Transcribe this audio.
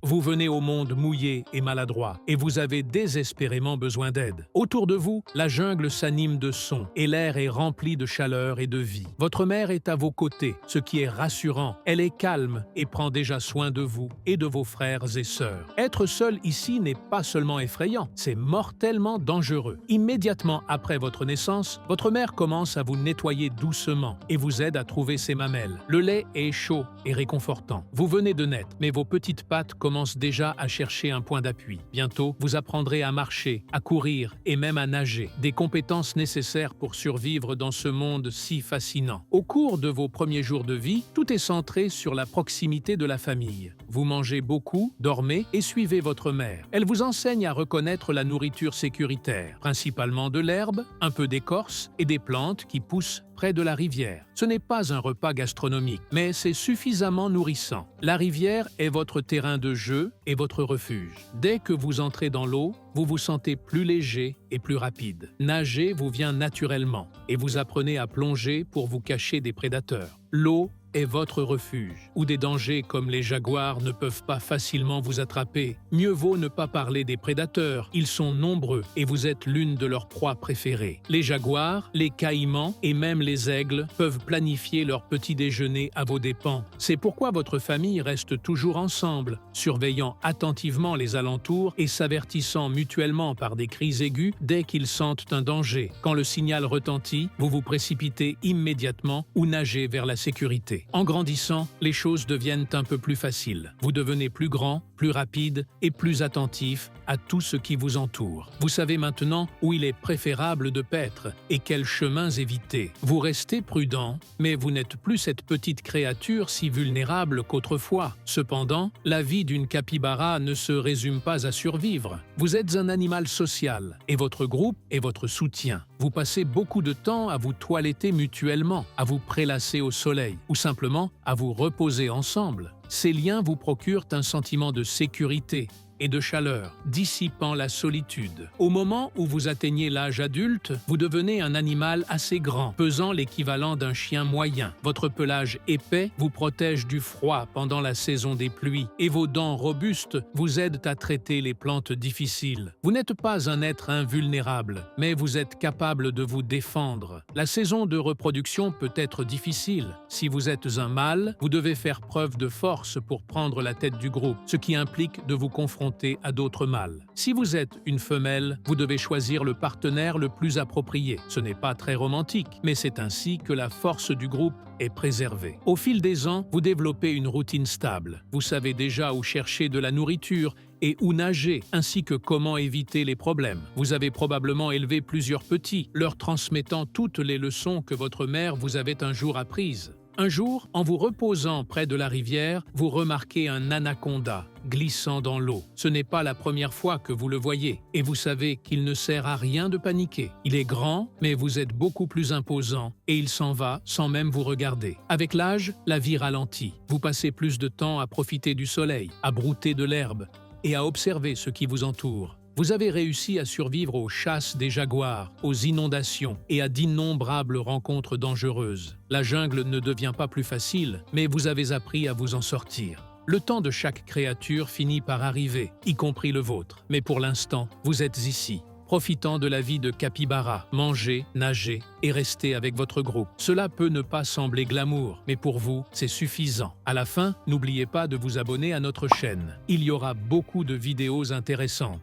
Vous venez au monde mouillé et maladroit, et vous avez désespérément besoin d'aide. Autour de vous, la jungle s'anime de sons, et l'air est rempli de chaleur et de vie. Votre mère est à vos côtés, ce qui est rassurant. Elle est calme et prend déjà soin de vous et de vos frères et sœurs. Être seul ici n'est pas seulement effrayant, c'est mortellement dangereux. Immédiatement après votre naissance, votre mère commence à vous nettoyer doucement et vous aide à trouver ses mamelles. Le lait est chaud et réconfortant. Vous venez de naître, mais vos petites pattes commencent déjà à chercher un point d'appui. Bientôt, vous apprendrez à marcher, à courir et même à nager, des compétences nécessaires pour survivre dans ce monde si fascinant. Au cours de vos premiers jours de vie, tout est centré sur la proximité de la famille. Vous mangez beaucoup, dormez et suivez votre mère. Elle vous enseigne à reconnaître la nourriture sécuritaire, principalement de l'herbe, un peu d'écorce et des plantes qui poussent près de la rivière. Ce n'est pas un repas gastronomique, mais c'est suffisamment nourrissant. La rivière est votre terrain de jeu et votre refuge. Dès que vous entrez dans l'eau, vous vous sentez plus léger et plus rapide. Nager vous vient naturellement et vous apprenez à plonger pour vous cacher des prédateurs. L'eau est votre refuge, où des dangers comme les jaguars ne peuvent pas facilement vous attraper. Mieux vaut ne pas parler des prédateurs, ils sont nombreux et vous êtes l'une de leurs proies préférées. Les jaguars, les caïmans et même les aigles peuvent planifier leur petit déjeuner à vos dépens. C'est pourquoi votre famille reste toujours ensemble, surveillant attentivement les alentours et s'avertissant mutuellement par des cris aigus dès qu'ils sentent un danger. Quand le signal retentit, vous vous précipitez immédiatement ou nagez vers la sécurité. En grandissant, les choses deviennent un peu plus faciles. Vous devenez plus grand, plus rapide et plus attentif à tout ce qui vous entoure. Vous savez maintenant où il est préférable de paître et quels chemins éviter. Vous restez prudent, mais vous n'êtes plus cette petite créature si vulnérable qu'autrefois. Cependant, la vie d'une capybara ne se résume pas à survivre. Vous êtes un animal social et votre groupe est votre soutien. Vous passez beaucoup de temps à vous toiletter mutuellement, à vous prélasser au soleil ou simplement à vous reposer ensemble. Ces liens vous procurent un sentiment de sécurité et de chaleur, dissipant la solitude. Au moment où vous atteignez l'âge adulte, vous devenez un animal assez grand, pesant l'équivalent d'un chien moyen. Votre pelage épais vous protège du froid pendant la saison des pluies et vos dents robustes vous aident à traiter les plantes difficiles. Vous n'êtes pas un être invulnérable, mais vous êtes capable de vous défendre. La saison de reproduction peut être difficile. Si vous êtes un mâle, vous devez faire preuve de force pour prendre la tête du groupe, ce qui implique de vous confronter à d'autres mâles. Si vous êtes une femelle, vous devez choisir le partenaire le plus approprié. Ce n'est pas très romantique, mais c'est ainsi que la force du groupe est préservée. Au fil des ans, vous développez une routine stable. Vous savez déjà où chercher de la nourriture et où nager, ainsi que comment éviter les problèmes. Vous avez probablement élevé plusieurs petits, leur transmettant toutes les leçons que votre mère vous avait un jour apprises. Un jour, en vous reposant près de la rivière, vous remarquez un anaconda glissant dans l'eau. Ce n'est pas la première fois que vous le voyez, et vous savez qu'il ne sert à rien de paniquer. Il est grand, mais vous êtes beaucoup plus imposant, et il s'en va sans même vous regarder. Avec l'âge, la vie ralentit. Vous passez plus de temps à profiter du soleil, à brouter de l'herbe, et à observer ce qui vous entoure. Vous avez réussi à survivre aux chasses des jaguars, aux inondations et à d'innombrables rencontres dangereuses. La jungle ne devient pas plus facile, mais vous avez appris à vous en sortir. Le temps de chaque créature finit par arriver, y compris le vôtre. Mais pour l'instant, vous êtes ici, profitant de la vie de capybara, mangez, nagez et restez avec votre groupe. Cela peut ne pas sembler glamour, mais pour vous, c'est suffisant. À la fin, n'oubliez pas de vous abonner à notre chaîne. Il y aura beaucoup de vidéos intéressantes.